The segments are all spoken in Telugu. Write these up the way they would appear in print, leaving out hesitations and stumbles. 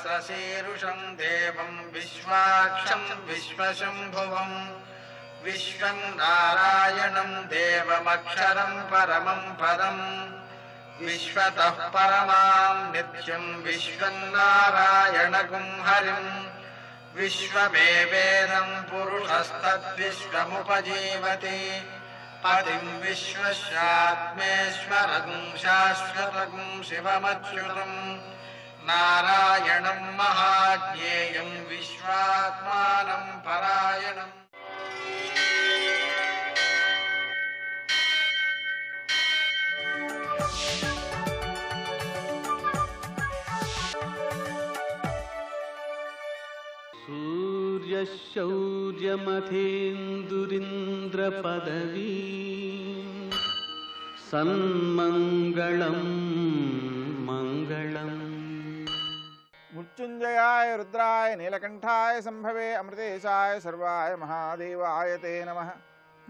सहस्रशीर्षं देवं विश्वाक्षं विश्वशम्भुवं विश्वं नारायणं देवमक्षरं परमं पदं विश्वतः परमां नित्यं विश्वं नारायणगुं हरिं विश्वमेवेदं पुरुषस्तद्विश्वमुपजीवति पतिं विश्वस्यात्मेश्वरगुं शाश्वतगुं शिवमच्युतं नारायणं महाज्ञेयं विश्वात्मानं परायणम्। सूर्यशौर्यमथेन्दुरिन्द्रपदवी सन्मङ्गलं मङ्गलम्। मृत्युंजयाय रुद्राय नीलकंठाय संभवे अमृतेशाय सर्वाय महादेवाय ते नमः।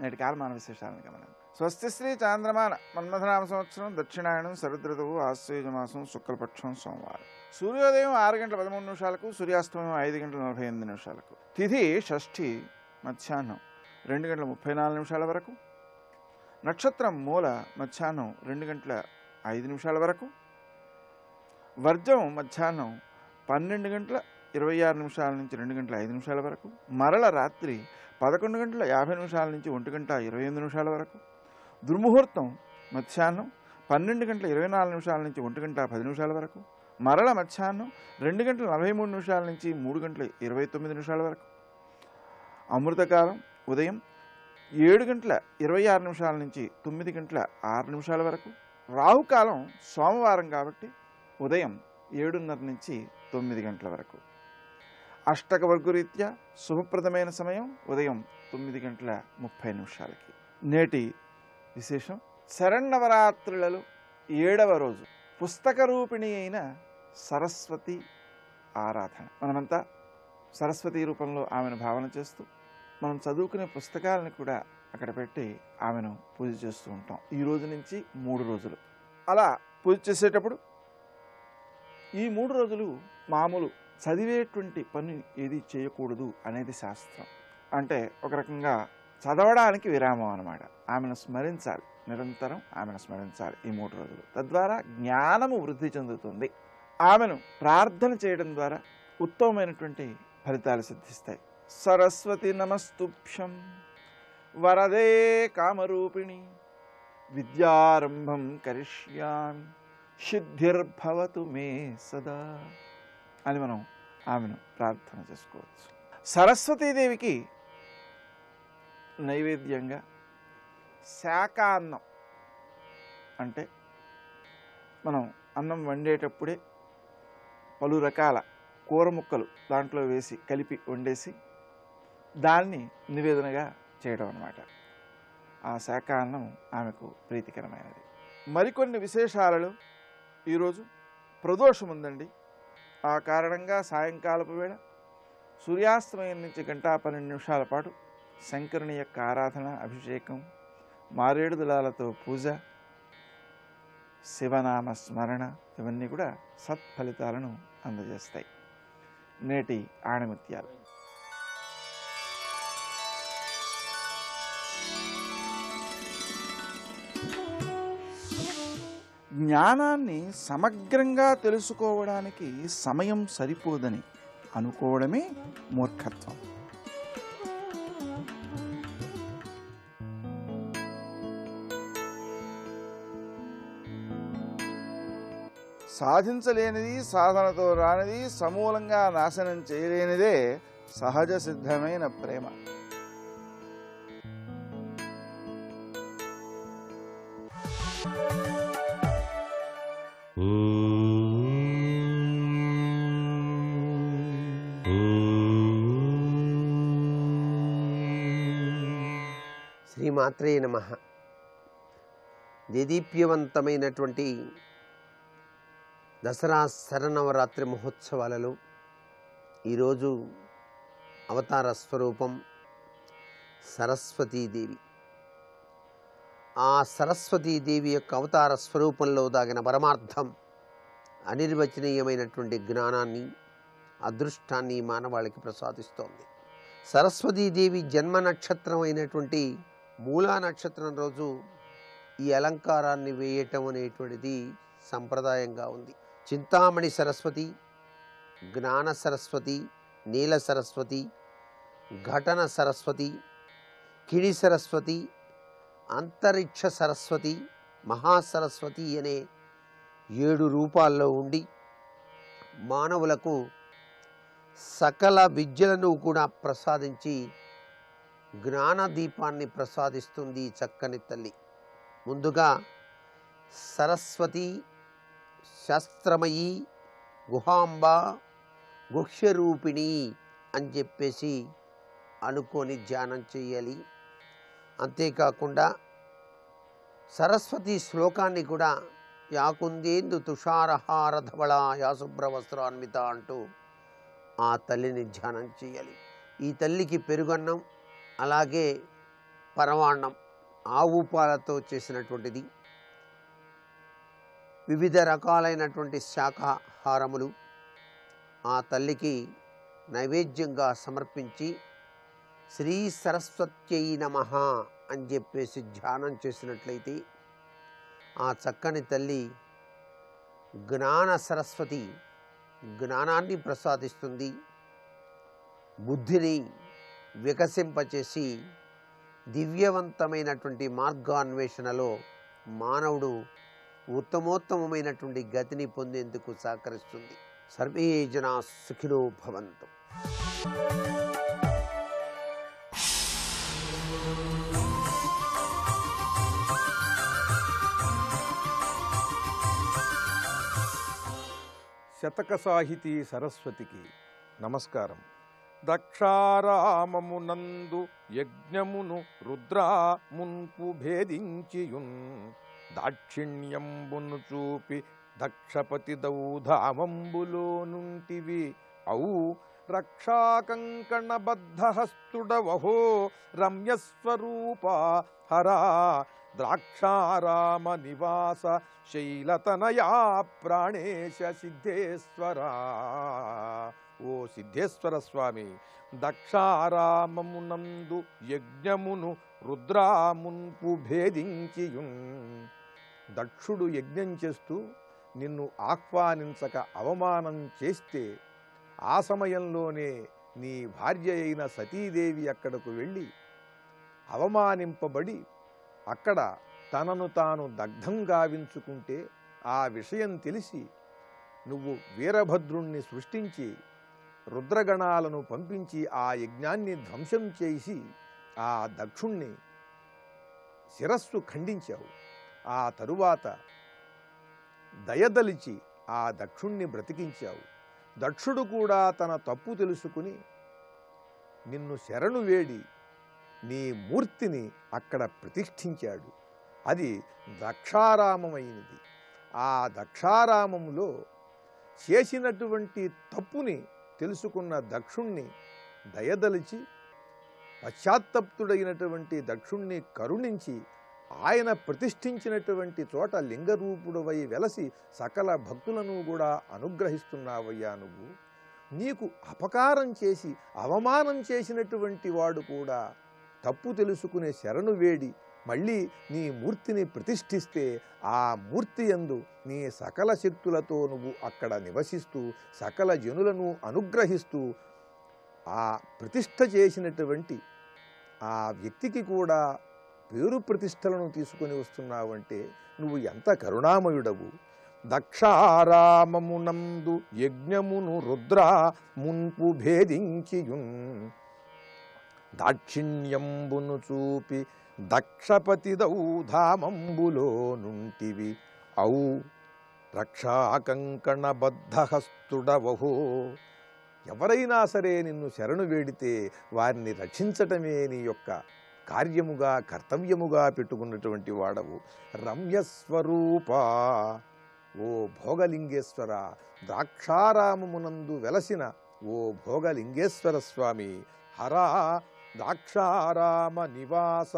నేటి కాలమాన విశేషాలను గమనించండి. స్వస్తి శ్రీ చాంద్రమాన మన్మథనామ సంవత్సరం దక్షిణాయనం శరదృతువు ఆశ్వయుజమాసం శుక్లపక్షం సోమవారం. సూర్యోదయం 6 గంటల 13 నిమిషాలకు, సూర్యాస్తమయం 5 గంటల 48 నిమిషాలకు. తిథి షష్ఠి మధ్యాహ్నం 2 గంటల 34 నిమిషాల వరకు. నక్షత్రం మూల మధ్యాహ్నం 2 గంటల 5 నిమిషాల వరకు. వర్జం మధ్యాహ్నం 12 గంటల 26 నిమిషాల నుంచి 2 గంటల 5 నిమిషాల వరకు. మరల రాత్రి 11 గంటల 50 నిమిషాల నుంచి 1 గంట 28 నిమిషాల వరకు. దుర్ముహూర్తం మధ్యాహ్నం 12 గంటల 24 నిమిషాల నుంచి 1 గంట 10 నిమిషాల వరకు. మరల మధ్యాహ్నం 2 గంటల 43 నిమిషాల నుంచి 3 గంటల 29 నిమిషాల వరకు. అమృతకాలం ఉదయం 7 గంటల 26 నిమిషాల నుంచి 9 గంటల 6 నిమిషాల వరకు. రాహుకాలం సోమవారం కాబట్టి ఉదయం 7:30 నుంచి 9 గంటల వరకు. అష్టక వర్గరీత్యా శుభప్రదమైన సమయం ఉదయం 9 గంటల 30 నిమిషాలకి. నేటి విశేషం శరన్నవరాత్రులలో 7వ రోజు పుస్తక రూపిణి అయిన సరస్వతి ఆరాధన. మనమంతా సరస్వతి రూపంలో ఆమెను భావన చేస్తూ మనం చదువుకునే పుస్తకాలను కూడా అక్కడ పెట్టి ఆమెను పూజ చేస్తూ ఉంటాం. ఈ రోజు నుంచి 3 రోజులు అలా పూజ చేసేటప్పుడు ఈ 3 రోజులు మామూలు చదివేటువంటి పని ఏది చేయకూడదు అనేది శాస్త్రం. అంటే ఒక రకంగా చదవడానికి విరామం అన్నమాట. ఆమెను స్మరించాలి, నిరంతరం ఆమెను స్మరించాలి ఈ 3 రోజులు. తద్వారా జ్ఞానము వృద్ధి చెందుతుంది. ఆమెను ప్రార్థన చేయడం ద్వారా ఉత్తమమైనటువంటి ఫలితాలు సిద్ధిస్తాయి. సరస్వతి నమస్తుభ్యం వరదే కామరూపిణి విద్యారంభం కరిష్యామి సిద్ధిర్భవతు మే సదా అని మనం ఆమెను ప్రార్థన చేసుకోవచ్చు. సరస్వతీదేవికి నైవేద్యంగా శాకాన్నం అంటే మనం అన్నం వండేటప్పుడే పలు రకాల కూర ముక్కలు దాంట్లో వేసి కలిపి వండేసి దాన్ని నివేదనగా చేయడం అన్నమాట. ఆ శాకాన్నం ఆమెకు ప్రీతికరమైనది. మరికొన్ని విశేషాలలో ఈరోజు ప్రదోషం ఉందండి. ఆ కారణంగా సాయంకాలపు వేళ సూర్యాస్తమయం నుంచి 1:12 నిమిషాల పాటు శంకరుని యొక్క ఆరాధన, అభిషేకం, మారేడు దళాలతో పూజ, శివనామ స్మరణ ఇవన్నీ కూడా సత్ఫలితాలను అందజేస్తాయి. నేటి ఆణిముత్యాలు. జ్ఞానాన్ని సమగ్రంగా తెలుసుకోవడానికి సమయం సరిపోదని అనుకోవడమే మూర్ఖత్వం. సాధించలేనిది, సాధనతో రానిది, సమూలంగా నాశనం చేయలేనిదే సహజ సిద్ధమైన ప్రేమ. శ్రీమాత్రే నమః. దేదీప్యవంతమైనటువంటి దసరా శరన్నవరాత్రి మహోత్సవాలలో ఈరోజు అవతార స్వరూపం సరస్వతీదేవి. ఆ సరస్వతీదేవి యొక్క అవతార స్వరూపంలో దాగిన పరమార్థం, అనిర్వచనీయమైనటువంటి జ్ఞానాన్ని అదృష్టాన్ని మానవాళికి ప్రసాదిస్తోంది. సరస్వతీదేవి జన్మ నక్షత్రం అయినటువంటి మూలా నక్షత్రం రోజు ఈ అలంకారాన్ని వేయటం అనేటువంటిది సంప్రదాయంగా ఉంది. చింతామణి సరస్వతి, జ్ఞాన సరస్వతి, నీల సరస్వతి, ఘటన సరస్వతి, కిడి సరస్వతి, అంతరిక్ష సరస్వతి, మహాసరస్వతి అనే 7 రూపాల్లో ఉండి మానవులకు సకల విద్యలను కూడా ప్రసాదించి జ్ఞాన దీపాన్ని ప్రసాదిస్తుంది చక్కని తల్లి. ముందుగా సరస్వతి, శాస్త్రమయి, గుహాంబ, గుహ్యరూపిణి అని చెప్పేసి అనుకొని ధ్యానం చేయాలి. అంతేకాకుండా సరస్వతి శ్లోకాన్ని కూడా యాకుందేందు తుషారహార ధవళ యాశుభ్రవస్త్రాన్విత అంటూ ఆ తల్లిని ధ్యానం చేయాలి. ఈ తల్లికి పెరుగన్నం, అలాగే పరమాన్నం ఆవు పాలతో చేసినటువంటిది, వివిధ రకాలైనటువంటి శాకాహారములు ఆ తల్లికి నైవేద్యంగా సమర్పించి శ్రీ సరస్వత్యై నమః అని చెప్పేసి ధ్యానం చేసినట్లయితే ఆ చక్కని తల్లి జ్ఞాన సరస్వతి జ్ఞానాన్ని ప్రసాదిస్తుంది, బుద్ధిని వికసింపచేసి దివ్యవంతమైనటువంటి మార్గాన్వేషణలో మానవుడు ఉత్తమోత్తమైనటువంటి గతిని పొందేందుకు సహకరిస్తుంది. సర్వే జనా సుఖినో భవంతు. శతక సాహితీ సరస్వతికి నమస్కారం. దక్షారామమునందు యజ్ఞమును రుద్రా మున్పు భేదించియున్ దాక్షిణ్యంబును చూపి దక్షపతి దౌధామంబులో నుంటివి ఔ రక్షాకంకణబద్ధహస్తుడవహో రమ్యస్వరూప హరా ద్రాక్షారామ నివాస శైలతనయా ప్రాణేశ సిద్ధేశ్వరా. ఓ సిద్ధేశ్వర స్వామి, దక్షారామమునందు యజ్ఞమును రుద్రామున్పు భేదించియున్. దక్షుడు యజ్ఞం చేస్తూ నిన్ను ఆహ్వానించక అవమానం చేస్తే ఆ సమయంలోనే నీ భార్య అయిన సతీదేవి అక్కడకు వెళ్ళి అవమానింపబడి అక్కడ తనను తాను దగ్ధం గావించుకుంటే ఆ విషయం తెలిసి నువ్వు వీరభద్రుణ్ణి సృష్టించి రుద్రగణాలను పంపించి ఆ యజ్ఞాన్ని ధ్వంసం చేసి ఆ దక్షుణ్ణి శిరస్సు ఖండించావు. ఆ తరువాత దయదలిచి ఆ దక్షుణ్ణి బ్రతికించావు. దక్షుడు కూడా తన తప్పు తెలుసుకుని నిన్ను శరణు వేడి నీ మూర్తిని అక్కడ ప్రతిష్ఠించాడు. అది దక్షారామమైనది. ఆ దక్షారామములో చేసినటువంటి తప్పుని తెలుసుకున్న దక్షుణ్ణి దయదలిచి పశ్చాత్తప్తుడైనటువంటి దక్షుణ్ణి కరుణించి ఆయన ప్రతిష్ఠించినటువంటి చోట లింగరూపుడవై వెలసి సకల భక్తులను కూడా అనుగ్రహిస్తున్నావయ్యా. నువ్వు నీకు అపకారం చేసి అవమానం చేసినటువంటి వాడు కూడా తప్పు తెలుసుకునే శరణు వేడి మళ్ళీ నీ మూర్తిని ప్రతిష్ఠిస్తే ఆ మూర్తి యందు నీ సకల శక్తులతో నువ్వు అక్కడ నివసిస్తూ సకల జనులను అనుగ్రహిస్తూ ఆ ప్రతిష్ఠ చేసినటువంటి ఆ వ్యక్తికి కూడా పేరు ప్రతిష్టలను తీసుకొని వస్తున్నావంటే నువ్వు ఎంత కరుణామయుడవు. దక్షారామమునందు యజ్ఞమును రుద్రా మున్పు భేదించియున్ దాక్షిణ్యంబును చూపి దక్షపతి దౌధామంబులో నుంటివి ఔ రక్షాకంకణబద్ధహస్తుడవహో. ఎవరైనా సరే నిన్ను శరణు వేడితే వారిని రక్షించటమే నీ యొక్క కార్యముగా కర్తవ్యముగా పెట్టుకున్నటువంటి వాడవు. రమ్యస్వరూప, ఓ భోగలింగేశ్వర, ద్రాక్షారామమునందు వెలసిన ఓ భోగలింగేశ్వర స్వామి, హరా ద్రాక్షారామ నివాస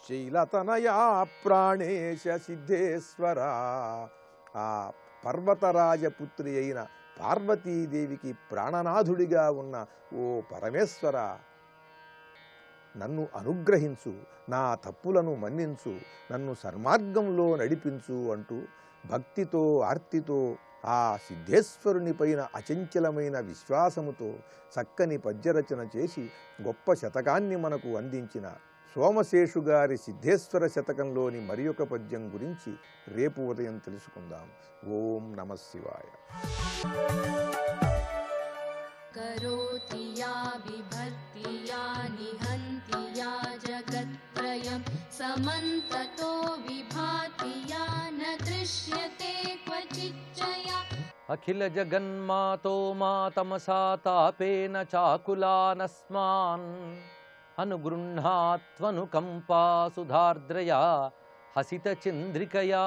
శైలతనయా ప్రాణేశ సిద్ధేశ్వర. ఆ పర్వతరాజపుత్రి అయిన పార్వతీదేవికి ప్రాణనాథుడిగా ఉన్న ఓ పరమేశ్వర, నన్ను అనుగ్రహించు, నా తప్పులను మన్నించు, నన్ను సన్మార్గంలో నడిపించు అంటూ భక్తితో ఆర్తితో ఆ సిద్ధేశ్వరుని పైన అచంచలమైన విశ్వాసముతో చక్కని పద్యరచన చేసి గొప్ప శతకాన్ని మనకు అందించిన సోమశేషు గారి సిద్ధేశ్వర శతకంలోని మరి ఒక పద్యం గురించి రేపు ఉదయం తెలుసుకుందాం. ఓం నమః శివాయ. करोति या बिभर्ति या निहन्ति या जगत्त्रयं समन्ततो विभाति या न दृश्यते क्वचिच्चया अखिल जगन्मातो मातमसा तापेन चाकुलानस्मान् अनुगृह्णात्वनुकम्पा सुधार्द्रया हसितचन्द्रिकया.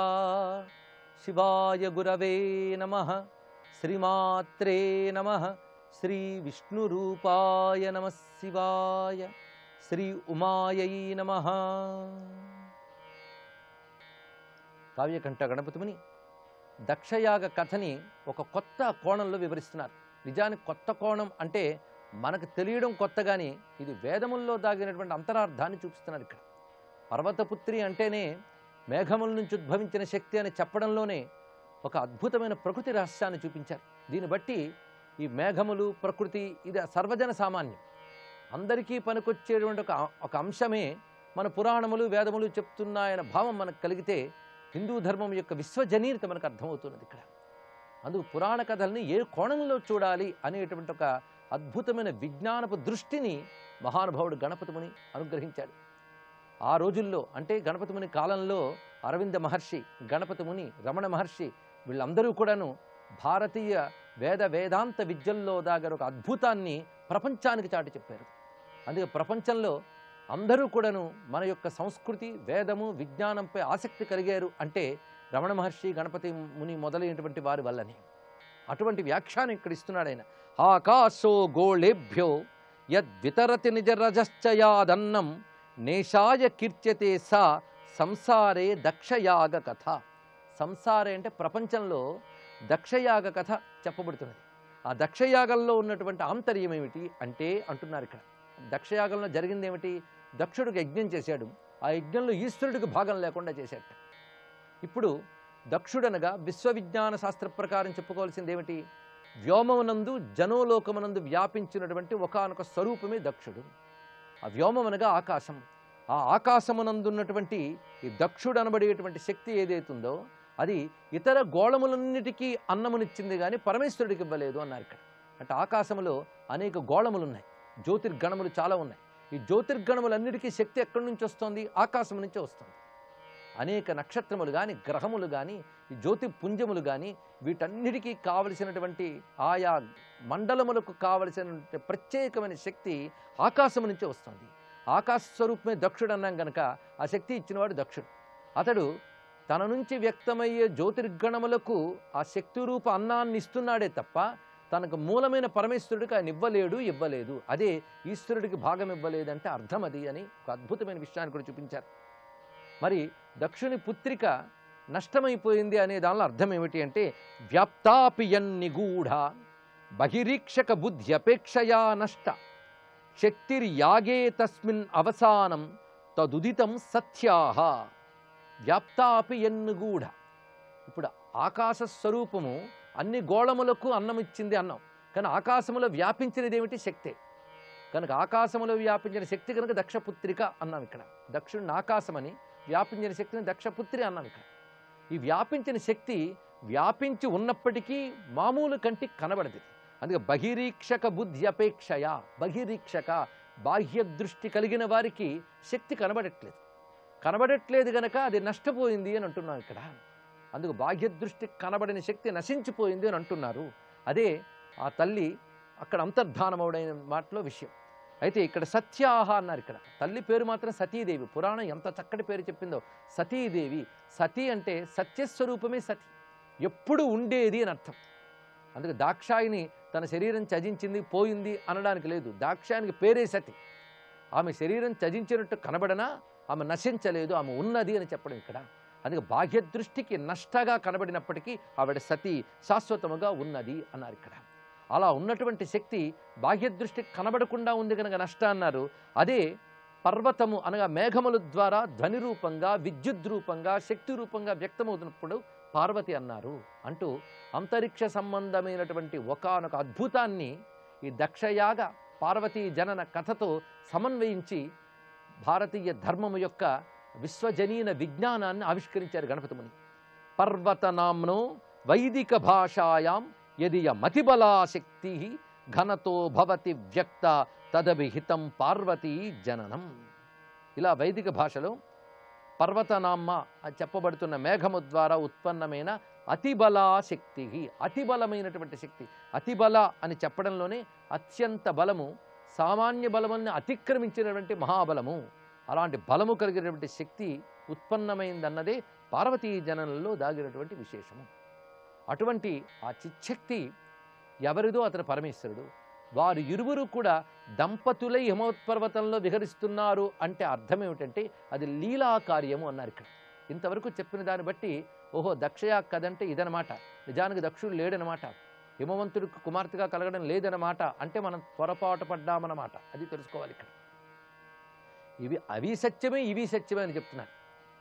शिवाय गुरवे नमः. श्रीमात्रे नमः. श्री विष्णुरूपाय नमः शिवाय. श्री उमायै नमः. కావ్యకంఠ గణపతిముని దక్షయాగ కథని ఒక కొత్త కోణంలో వివరిస్తున్నారు. నిజానికి కొత్త కోణం అంటే మనకు తెలియడం కొత్త, కానీ ఇది వేదముల్లో దాగినటువంటి అంతరార్థాన్ని చూపిస్తున్నారు. ఇక్కడ పర్వతపుత్రి అంటేనే మేఘముల నుంచి ఉద్భవించిన శక్తి అని చెప్పడంలోనే ఒక అద్భుతమైన ప్రకృతి రహస్యాన్ని చూపించారు. దీన్ని బట్టి ఈ మేఘములు, ప్రకృతి ఇది సర్వజన సామాన్యం, అందరికీ పనికొచ్చేటువంటి ఒక అంశమే మన పురాణములు వేదములు చెప్తున్నాయన్న భావం మనకు కలిగితే హిందూ ధర్మం యొక్క విశ్వజనీయత మనకు అర్థమవుతున్నది. ఇక్కడ అందుకు పురాణ కథల్ని ఏ కోణంలో చూడాలి అనేటువంటి ఒక అద్భుతమైన విజ్ఞానపు దృష్టిని మహానుభావుడు గణపతిముని అనుగ్రహించాడు. ఆ రోజుల్లో అంటే గణపతిముని కాలంలో అరవింద మహర్షి, గణపతిముని, రమణ మహర్షి వీళ్ళందరూ కూడాను భారతీయ వేదాంత విద్యల్లో దాగర ఒక అద్భుతాన్ని ప్రపంచానికి చాటి చెప్పారు. అందుకే ప్రపంచంలో అందరూ కూడాను మన యొక్క సంస్కృతి, వేదము, విజ్ఞానంపై ఆసక్తి కలిగారు అంటే రమణ మహర్షి, గణపతి ముని మొదలైనటువంటి వారి వల్లనే. అటువంటి వ్యాఖ్యానం ఇక్కడ ఇస్తున్నాడు ఆయన. ఆకాశో గోళేభ్యో యద్వితరతి నిజరజశ్చయాదన్నం నేషాయ కీర్త్యతే సా సంసారే దక్షయాగ కథ. సంసారే అంటే ప్రపంచంలో దక్షయాగ కథ చెప్పబడుతున్నది. ఆ దక్షయాగంలో ఉన్నటువంటి ఆంతర్యం ఏమిటి అంటే అంటున్నారు ఇక్కడ. దక్షయాగంలో జరిగింది ఏమిటి? దక్షుడికి యజ్ఞం చేశాడు, ఆ యజ్ఞంలో ఈశ్వరుడికి భాగం లేకుండా చేశాడు. ఇప్పుడు దక్షుడనగా విశ్వవిజ్ఞాన శాస్త్ర ప్రకారం చెప్పుకోవాల్సింది ఏమిటి? వ్యోమమునందు జనోలోకమునందు వ్యాపించినటువంటి ఒకానొక స్వరూపమే దక్షుడు. ఆ వ్యోమమనగా ఆకాశం. ఆ ఆకాశమునందున్నటువంటి ఈ దక్షుడు అనబడేటువంటి శక్తి ఏదైతుందో అది ఇతర గోళములన్నిటికీ అన్నమునిచ్చింది కానీ పరమేశ్వరుడికి ఇవ్వలేదు అన్నారు ఇక్కడ. అంటే ఆకాశములో అనేక గోళములు ఉన్నాయి, జ్యోతిర్గణములు చాలా ఉన్నాయి. ఈ జ్యోతిర్గణములన్నిటికీ శక్తి ఎక్కడి నుంచి వస్తుంది? ఆకాశం నుంచే వస్తుంది. అనేక నక్షత్రములు కానీ, గ్రహములు కానీ, ఈ జ్యోతి పుంజములు కానీ వీటన్నిటికీ కావలసినటువంటి ఆయా మండలములకు కావలసిన ప్రత్యేకమైన శక్తి ఆకాశం నుంచే వస్తుంది. ఆకాశ స్వరూపమే దక్షుడు అన్నాం కనుక ఆ శక్తి ఇచ్చినవాడు దక్షుడు. అతడు తన నుంచి వ్యక్తమయ్యే జ్యోతిర్గణములకు ఆ శక్తి రూప అన్నాన్ని ఇస్తున్నాడే తప్ప తనకు మూలమైన పరమేశ్వరుడికి ఆయన ఇవ్వలేదు. అదే ఈశ్వరుడికి భాగం ఇవ్వలేదంటే అర్థం అది అని ఒక అద్భుతమైన విషయాన్ని కూడా చూపించారు. మరి దక్షుని పుత్రిక నష్టమైపోయింది అనే దానిలో అర్థం ఏమిటి అంటే వ్యాప్తాపియన్నిగూఢ బహిరీక్షక బుద్ధ్యపేక్షయా నష్ట శక్తిర్యాగే తస్మిన్ అవసానం తదుదితం సత్యాహ. వ్యాప్తాపి ఎన్నుగూఢ. ఇప్పుడు ఆకాశ స్వరూపము అన్ని గోళములకు అన్నం ఇచ్చింది అన్నాం, కానీ ఆకాశములో వ్యాపించినది ఏమిటి? శక్తే. కనుక ఆకాశములో వ్యాపించిన శక్తి కనుక దక్షపుత్రిక అన్నాం ఇక్కడ. దక్షుడిని ఆకాశమని, వ్యాపించిన శక్తిని దక్షపుత్రి అన్నాం ఇక్కడ. ఈ వ్యాపించిన శక్తి వ్యాపించి ఉన్నప్పటికీ మామూలు కంటికి కనబడదు. అందుకే బహిరీక్షక బుద్ధి అపేక్షయ. బహిరీక్షక బాహ్య దృష్టి కలిగిన వారికి శక్తి కనబడట్లేదు గనక అది నష్టపోయింది అని అంటున్నాం ఇక్కడ. అందుకు బాహ్య దృష్టి కనబడిన శక్తి నశించిపోయింది అని అంటున్నారు. అదే ఆ తల్లి అక్కడ అంతర్ధానమవుడైన మాటలో విషయం. అయితే ఇక్కడ సత్యాహ అన్నారు. ఇక్కడ తల్లి పేరు మాత్రం సతీదేవి. పురాణం ఎంత చక్కటి పేరు చెప్పిందో, సతీదేవి. సతీ అంటే సత్యస్వరూపమే సతి, ఎప్పుడు ఉండేది అని అర్థం. అందుకే దాక్షాయిని తన శరీరం త్యజించింది, పోయింది అనడానికి లేదు. దాక్షాయినికి పేరే సతి. ఆమె శరీరం త్యజించినట్టు కనబడనా ఆమె నశించలేదు, ఆమె ఉన్నది అని చెప్పడం ఇక్కడ. అందుకే బాహ్య దృష్టికి నష్టగా కనబడినప్పటికీ ఆవిడ సతి శాశ్వతముగా ఉన్నది అన్నారు ఇక్కడ. అలా ఉన్నటువంటి శక్తి బాహ్య దృష్టికి కనబడకుండా ఉంది కనుక నష్ట అన్నారు. అదే పర్వతము అనగా మేఘముల ద్వారా ధ్వని రూపంగా, విద్యుత్ రూపంగా, శక్తి రూపంగా వ్యక్తమవుతున్నప్పుడు పార్వతి అన్నారు అంటూ అంతరిక్ష సంబంధమైనటువంటి ఒకానొక అద్భుతాన్ని ఈ దక్షయాగ పార్వతీ జనన కథతో సమన్వయించి భారతీయ ధర్మము యొక్క విశ్వజనీన విజ్ఞానాన్ని ఆవిష్కరించారు గణపతి ముని. పర్వతనామ్నో వైదిక భాషాయాం యదియ మతిబలాశక్తి ఘనతో భవతి వ్యక్త తదభిహితం పార్వతీ జననం. ఇలా వైదిక భాషలో పర్వతనామ్మ అని చెప్పబడుతున్న మేఘము ద్వారా ఉత్పన్నమైన అతిబలాశక్తి, అతిబలమైనటువంటి శక్తి. అతిబల అని చెప్పడంలోనే అత్యంత బలము, సామాన్య బలముల్ని అతిక్రమించినటువంటి మహాబలము, అలాంటి బలము కలిగినటువంటి శక్తి ఉత్పన్నమైందన్నదే పార్వతీ జననంలో దాగినటువంటి విశేషము. అటువంటి ఆ చిచ్చక్తి ఎవరిదో అతను పరమేశ్వరుడు. వారు ఇరువురు కూడా దంపతులై హిమవత్పర్వతంలో విహరిస్తున్నారు అంటే అర్థం ఏమిటంటే అది లీలా కార్యము అన్నారు ఇక్కడ. ఇంతవరకు చెప్పిన దాన్ని బట్టి ఓహో దక్షయా కదంటే ఇదనమాట, నిజానికి దక్షుడు లేడనమాట, హిమవంతుడికి కుమార్తెగా కలగడం లేదనమాట అంటే మనం పొరపాటు పడ్డామన్నమాట. అది తెలుసుకోవాలి ఇక్కడ. అవి సత్యమే ఇవి సత్యమే అని చెప్తున్నారు.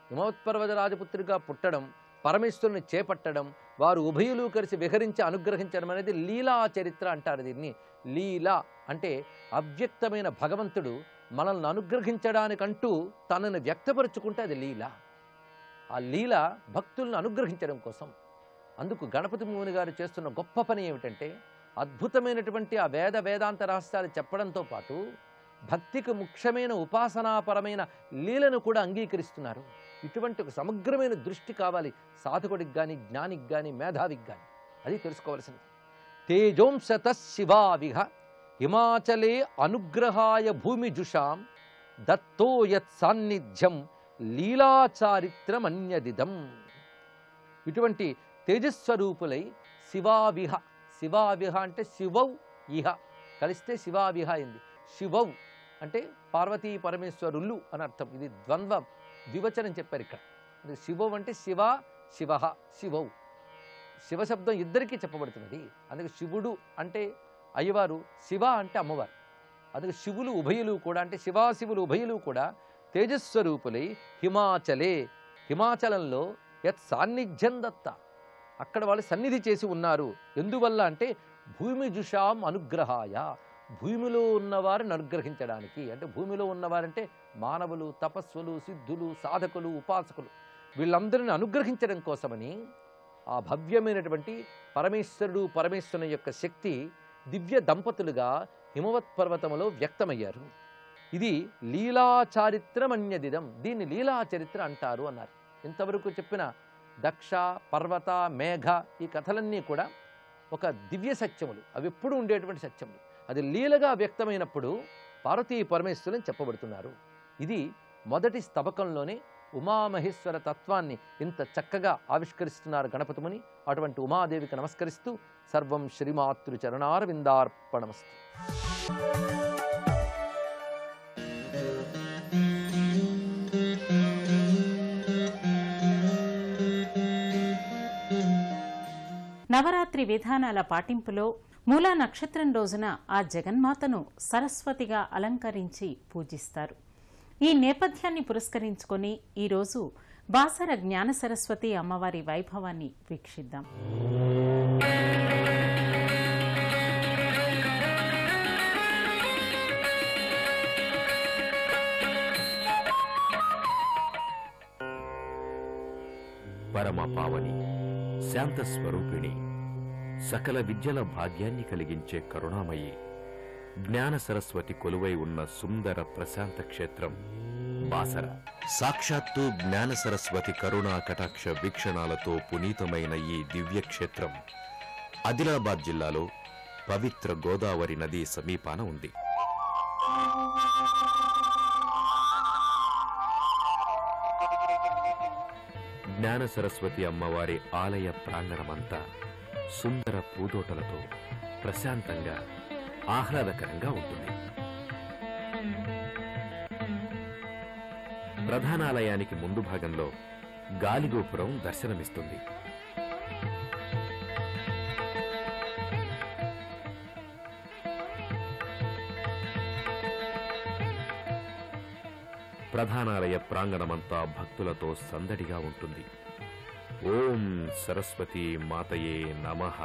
హిమవత్పర్వత రాజపుత్రిగా పుట్టడం, పరమేశ్వరుని చేపట్టడం, వారు ఉభయులు కలిసి విహరించి అనుగ్రహించడం అనేది లీలా చరిత్ర అంటారు. దీన్ని లీలా అంటే అవ్యక్తమైన భగవంతుడు మనల్ని అనుగ్రహించడానికంటూ తనను వ్యక్తపరుచుకుంటే అది లీల. ఆ లీల భక్తులను అనుగ్రహించడం కోసం. అందుకు గణపతి ముని గారు చేస్తున్న గొప్ప పని ఏమిటంటే అద్భుతమైనటువంటి ఆ వేదాంత రహస్యాలు చెప్పడంతో పాటు భక్తికి ముఖ్యమైన ఉపాసనాపరమైన లీలను కూడా అంగీకరిస్తున్నారు. ఇటువంటి ఒక సమగ్రమైన దృష్టి కావాలి సాధకుడికి కానీ, జ్ఞానికి కానీ, మేధావికి కానీ. అది తెలుసుకోవాల్సింది. తేజోంసత శివావిహ హిమాచలే అనుగ్రహాయ భూమిజుషాం దత్తో యత్ సాన్నిధ్యం లీలాచారిత్రమన్యదిదం. ఇటువంటి తేజస్వరూపులై శివావిహ, శివావిహ అంటే శివౌ ఇహ కలిస్తే శివావిహ అయింది. శివౌ అంటే పార్వతీ పరమేశ్వరులు అని అర్థం. ఇది ద్వంద్వ ద్వివచనం చెప్పారు ఇక్కడ. శివౌ అంటే శివ, శివ, శివౌ. శివశబ్దం ఇద్దరికీ చెప్పబడుతున్నది. అందుకే శివుడు అంటే అయ్యవారు, శివ అంటే అమ్మవారు. అందుకే శివులు ఉభయులు కూడా అంటే శివాశివులు ఉభయులు కూడా తేజస్వరూపులై హిమాచలే, హిమాచలంలో యత్ సాన్నిధ్యం దత్త, అక్కడ వాళ్ళు సన్నిధి చేసి ఉన్నారు. ఎందువల్ల అంటే భూమిజుషాం అనుగ్రహాయ, భూమిలో ఉన్నవారిని అనుగ్రహించడానికి. అంటే భూమిలో ఉన్నవారంటే మానవులు, తపస్సులు, సిద్ధులు, సాధకులు, ఉపాసకులు, వీళ్ళందరిని అనుగ్రహించడం కోసమని ఆ భవ్యమైనటువంటి పరమేశ్వరుడు పరమేశ్వరుని యొక్క శక్తి దివ్య దంపతులుగా హిమవత్ పర్వతములో వ్యక్తమయ్యారు. ఇది లీలాచారిత్రమన్యదిదం, దీన్ని లీలాచరిత్ర అంటారు అన్నారు. ఇంతవరకు చెప్పిన దక్ష, పర్వత, మేఘ ఈ కథలన్నీ కూడా ఒక దివ్య సత్యములు, అవి ఎప్పుడు ఉండేటువంటి సత్యములు. అది లీలగా వ్యక్తమైనప్పుడు పార్వతీ పరమేశ్వరుని చెప్పబడుతున్నారు. ఇది మొదటి స్తబకంలోనే ఉమామహేశ్వర తత్వాన్ని ఇంత చక్కగా ఆవిష్కరిస్తున్నారు గణపతి ముని. అటువంటి ఉమాదేవికి నమస్కరిస్తూ సర్వం శ్రీమాతృ చరణారవిందార్పణమస్తు. నవరాత్రి విధానాల పాటింపులో మూలా నక్షత్రం రోజున ఆ జగన్మాతను సరస్వతిగా అలంకరించి పూజిస్తారు. ఈ నేపథ్యాన్ని పురస్కరించుకొని ఈరోజు బాసర జ్ఞాన సరస్వతి అమ్మవారి వైభవాన్ని వీక్షిద్దాం. పరమ పావని, శాంత స్వరూపిణి, సకల విద్యల భాగ్యాన్ని కలిగించే కరుణామయి, జ్ఞాన సరస్వతి కొలువై ఉన్న సుందర ప్రశాంత క్షేత్రం బాసర. సాక్షాత్తు జ్ఞాన సరస్వతి కరుణా కటాక్ష వీక్షణాలతో పునీతమైన ఈ దివ్యక్షేత్రం ఆదిలాబాద్ జిల్లాలో పవిత్ర గోదావరి నది సమీపాన ఉంది. జ్ఞాన సరస్వతి అమ్మవారి ఆలయ ప్రాంగణమంతా సుందర పూదోటలతో ప్రశాంతంగా ఆహ్లాదకరంగా ఉంటుంది. ప్రధానాలయానికి ముందు భాగంలో గాలిగోపురం దర్శనమిస్తుంది. ప్రధానాలయ ప్రాంగణమంతా భక్తులతో సందడిగా ఉంటుంది. ఓం సరస్వతి మాతయే నమః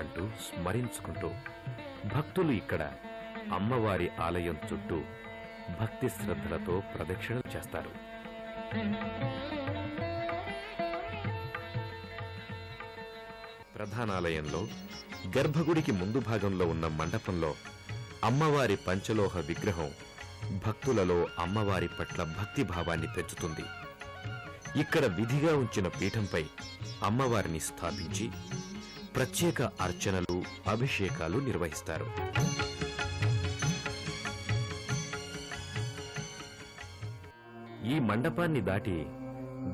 అంటూ స్మరించుకుంటూ భక్తులు ఇక్కడ అమ్మవారి ఆలయం చుట్టూ భక్తి శ్రద్ధలతో ప్రదక్షిణలు చేస్తారు. ప్రధానాలయంలో గర్భగుడికి ముందు భాగంలో ఉన్న మండపంలో అమ్మవారి పంచలోహ విగ్రహం భక్తులలో అమ్మవారి పట్ల భక్తిభావాన్ని పెంచుతుంది. ఇక్కడ విధిగా ఉంచిన పీఠంపై అమ్మవారిని స్థాపించి ప్రత్యేక అర్చనలు, అభిషేకాలు నిర్వహిస్తారు. ఈ మండపాన్ని దాటి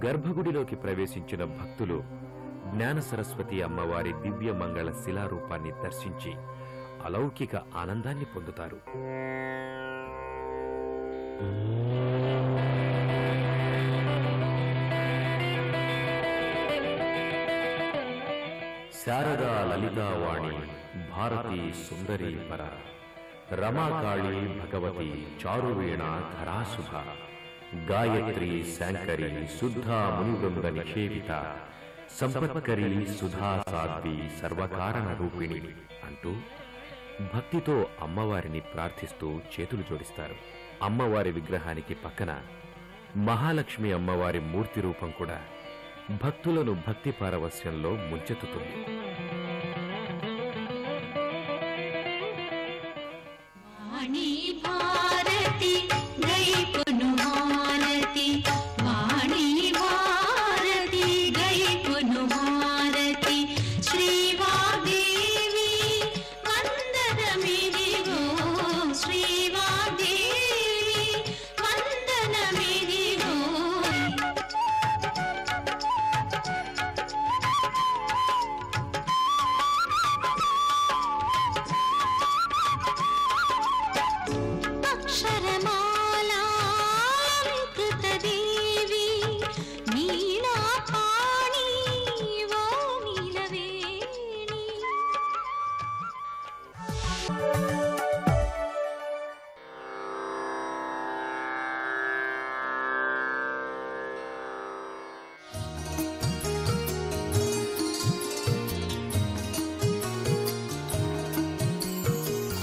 గర్భగుడిలోకి ప్రవేశించిన భక్తులు జ్ఞాన సరస్వతి అమ్మవారి దివ్య మంగళ శిలారూపాన్ని దర్శించి అలౌకిక ఆనందాన్ని పొందుతారు. శారదా లలితావాణి భారతీ సుందరీ పర రమాకాళీ భగవతి చారువీణ ధరాశుభ గాయత్రీ శాంకరీ శుద్ధా మునివృంద నిషేవిత సంపత్కరీ సుధా సాధ్వి సర్వకారణ రూపిణి అంటూ భక్తితో అమ్మవారిని ప్రార్థిస్తూ చేతులు జోడిస్తారు. అమ్మవారి విగ్రహానికి పక్కన మహాలక్ష్మి అమ్మవారి మూర్తి రూపం కూడా భక్తులను భక్తి పారవస్యంలో ముంచెత్తుతుంది.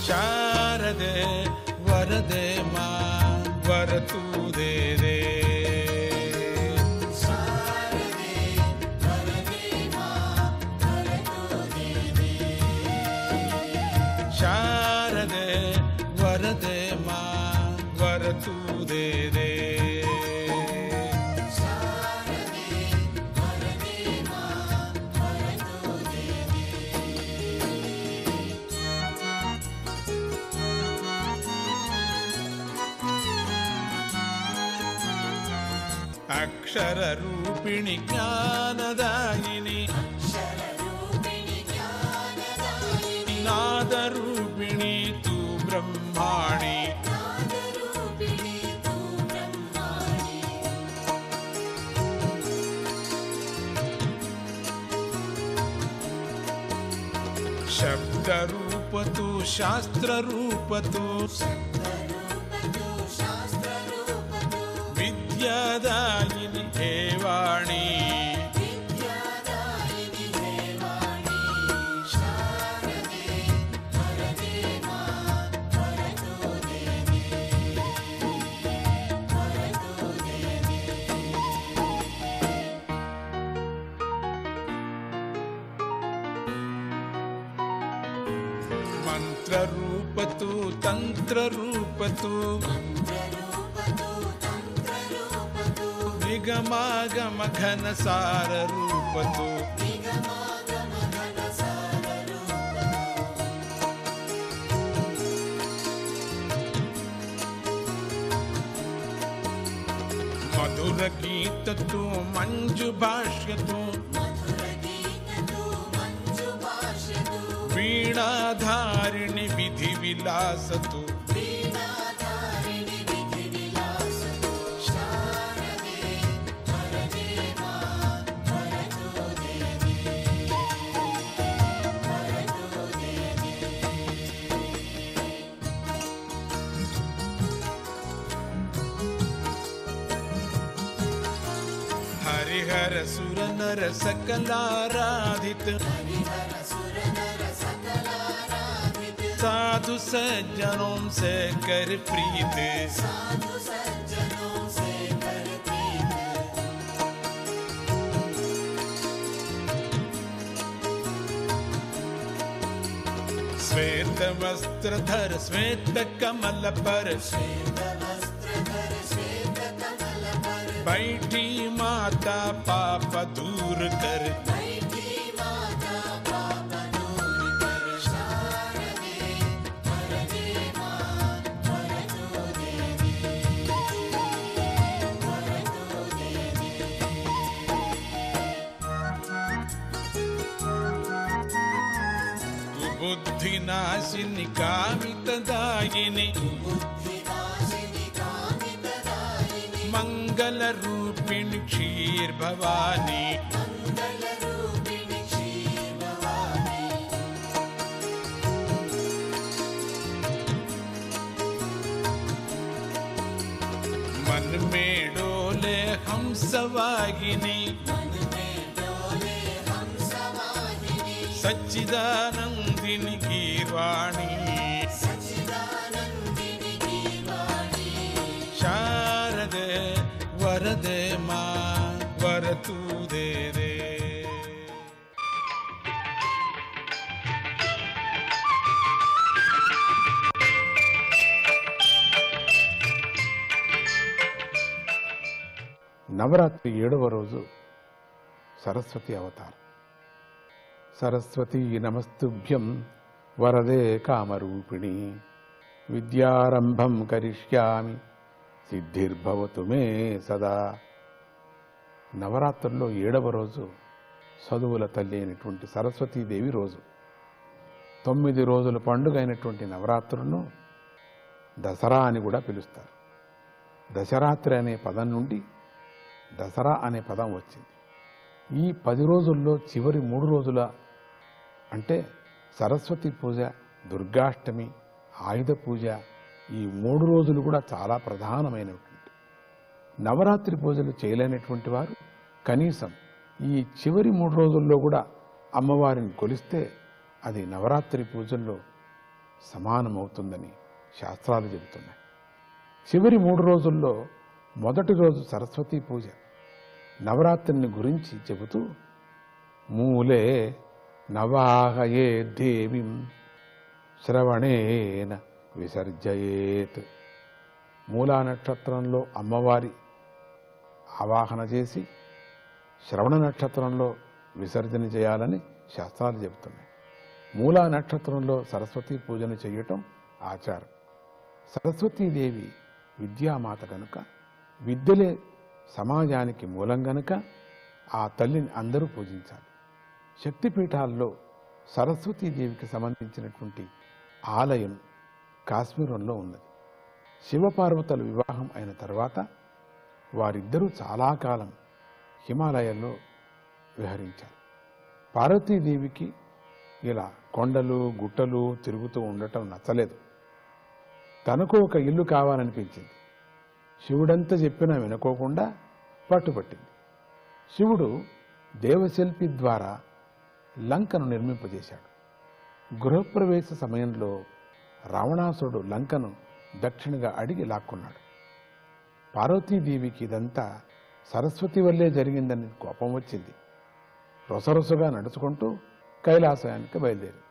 ಶಾರದೆ ವರದೆ ಮಾ ವರತು ದೇ ದೇ ಶಾರದೆ ವರದೆ ಮಾ ವರತು ದೇ ದೇ ಅಕ್ಷರ ರೂಪಿಣಿ ಜ್ಞಾನದಾಯಿನಿ ನಾದ ರೂಪಿಣಿ ತು ಬ್ರಹ್ಮಾಣಿ ಶಬ್ದ ರೂಪ ತು ಶಾಸ್ತ್ರ ರೂಪ ತು ವಿದ್ಯಾದಾಯಿನಿ ಹೇವಾಣಿ ಮಂತ್ರ ರೂಪ ತು ತಂತ್ರ ರೂಪ ತು ನಿಗಮಾಗಮ ಘನ ಸಾರ ರೂಪತು ಮಧುರ ಗೀತತು ಮಂಜು ಭಾಷ್ಯತು ವೀಣಾಧಾರಿಣಿ ವಿಧಿ ವಿಲಾಸತು हर सुर नर सकलाराधित साधु सज्जनों से कर प्रीत श्वेत वस्त्र धर श्वेत कमल पर बैठी माता पाप दूर कर बुद्धिनाशिनी कामितदायिनी मंगल रूपिणी क्षीर भवानी मन में डोले हम सवागिनी सच्चिदानंदिनी गीर्वाणी शारदे वरदे मां वरतु दे दे। నవరాత్రి 7వ రోజు సరస్వతి అవతారం. సరస్వతీ నమస్తుభ్యం వరదే కామరూపిణి విద్యారంభం కరిష్యామి సిద్ధిర్భవతు మే సదా. నవరాత్రుల్లో 7వ రోజు చదువుల తల్లి అయినటువంటి సరస్వతీదేవి రోజు. 9 రోజుల పండుగ అయినటువంటి నవరాత్రులను దసరా అని కూడా పిలుస్తారు. దశరాత్రి అనే పదం నుండి దసరా అనే పదం వచ్చింది. ఈ 10 రోజుల్లో చివరి 3 రోజుల అంటే సరస్వతి పూజ, దుర్గాష్టమి, ఆయుధ పూజ, ఈ 3 రోజులు కూడా చాలా ప్రధానమైనటువంటి. నవరాత్రి పూజలు చేయలేనటువంటి వారు కనీసం ఈ చివరి 3 రోజుల్లో కూడా అమ్మవారిని కొలిస్తే అది నవరాత్రి పూజల్లో సమానమవుతుందని శాస్త్రాలు చెబుతున్నాయి. చివరి 3 రోజుల్లో మొదటి రోజు సరస్వతీ పూజ. నవరాత్రిని గురించి చెబుతూ మూలే నవాహయే దేవిం శ్రవణేన విసర్జయేత్. మూలా నక్షత్రంలో అమ్మవారి ఆవాహన చేసి శ్రవణ నక్షత్రంలో విసర్జన చేయాలని శాస్త్రాలు చెబుతున్నాయి. మూలా నక్షత్రంలో సరస్వతీ పూజను చేయటం ఆచారం. సరస్వతీదేవి విద్యామాత కనుక, విద్యలే సమాజానికి మూలం గనుక ఆ తల్లిని అందరూ పూజించాలి. శక్తిపీఠాల్లో సరస్వతీదేవికి సంబంధించినటువంటి ఆలయం కాశ్మీరంలో ఉన్నది. శివపార్వతుల వివాహం అయిన తర్వాత వారిద్దరూ చాలా కాలం హిమాలయాల్లో విహరించారు. పార్వతీదేవికి ఇలా కొండలు గుట్టలు తిరుగుతూ ఉండటం నచ్చలేదు. తనకు ఒక ఇల్లు కావాలనిపించింది. శివుడంతా చెప్పినా వినుకోకుండా పట్టుపట్టింది. శివుడు దేవశిల్పి ద్వారా లంకను నిర్మింపజేశాడు. గృహప్రవేశ సమయంలో రావణాసురుడు లంకను దక్షిణగా అడిగి లాక్కున్నాడు. పార్వతీదేవికి ఇదంతా సరస్వతి వల్లే జరిగిందని కోపం వచ్చింది. రొసరొసగా నడుచుకుంటూ కైలాసానికి బయలుదేరింది.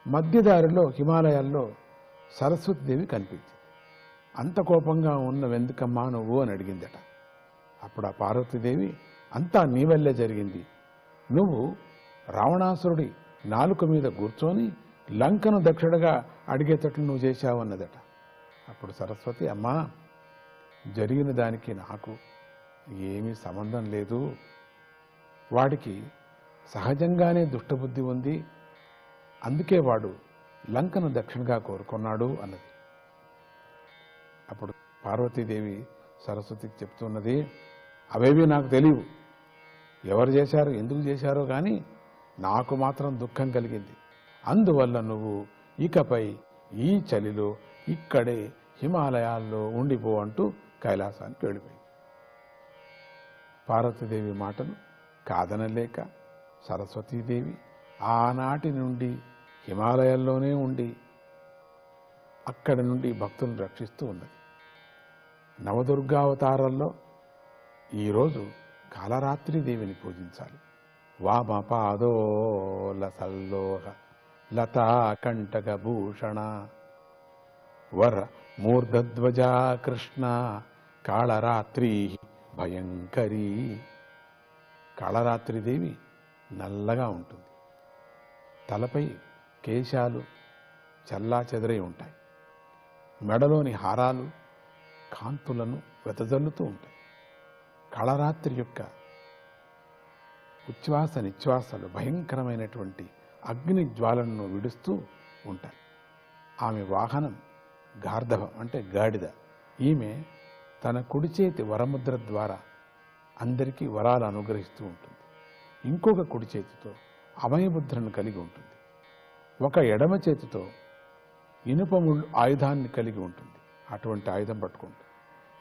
మధ్యదారిలో హిమాలయాల్లో సరస్వతీదేవి కనిపించింది. అంత కోపంగా ఉన్నవెందుకమ్మా నువ్వు అని అడిగిందట. అప్పుడు ఆ పార్వతీదేవి, అంతా నీ వల్లే జరిగింది. నువ్వు రావణాసురుడి నాలుక మీద కూర్చొని లంకను దక్షిణగా అడిగేటట్లు నువ్వు చేశావు అన్నదట. అప్పుడు సరస్వతి, అమ్మా, జరిగిన దానికి నాకు ఏమీ సంబంధం లేదు. వాడికి సహజంగానే దుష్టబుద్ధి ఉంది, అందుకే వాడు లంకను దక్షిణగా కోరుకున్నాడు అన్నది. అప్పుడు పార్వతీదేవి సరస్వతికి చెప్తున్నది, అవేవి నాకు తెలియవు, ఎవరు చేశారో ఎందుకు చేశారో కానీ నాకు మాత్రం దుఃఖం కలిగింది. అందువల్ల నువ్వు ఇకపై ఈ చలిలో ఇక్కడే హిమాలయాల్లో ఉండిపో అంటూ కైలాసానికి వెళ్ళిపోయింది. పార్వతీదేవి మాటను కాదనలేక సరస్వతీదేవి ఆనాటి నుండి హిమాలయాల్లోనే ఉండి అక్కడి నుండి భక్తులను రక్షిస్తూ ఉన్నది. నవదుర్గావతారాల్లో ఈరోజు కాలరాత్రి దేవిని పూజించాలి. వామపాదోల సల్లోహ లతా కంటక భూషణ వర మూర్ధధ్వజా కృష్ణ కాళరాత్రి భయంకరీ. కాళరాత్రి దేవి నల్లగా ఉంటుంది. తలపై కేశాలు చల్లా చెదరై ఉంటాయి. మెడలోని హారాలు కాంతులను వెదజల్లుతూ ఉంటాయి. కాళరాత్రి యొక్క ఉచ్ఛ్వాస నిశ్వాసాలు భయంకరమైనటువంటి అగ్ని జ్వాలను విడుస్తూ ఉంటాయి. ఆమె వాహనం గార్ధవం అంటే గాడిద. ఈమె తన కుడి చేతి వరముద్ర ద్వారా అందరికీ వరాలు అనుగ్రహిస్తూ ఉంటుంది. ఇంకొక కుడి చేతితో అభయముద్రను కలిగి ఉంటుంది. ఒక ఎడమ చేతితో ఇనుపముళ్ళు ఆయుధాన్ని కలిగి ఉంటుంది. అటువంటి ఆయుధం పట్టుకుంటుంది.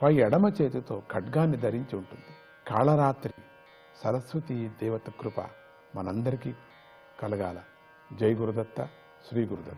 పై ఎడమ చేతితో ఖడ్గాన్ని ధరించి ఉంటుంది. కాళరాత్రి సరస్వతి దేవత కృప మనందరికీ కలగాల. జై గురుదత్త, శ్రీ గురుదత్త.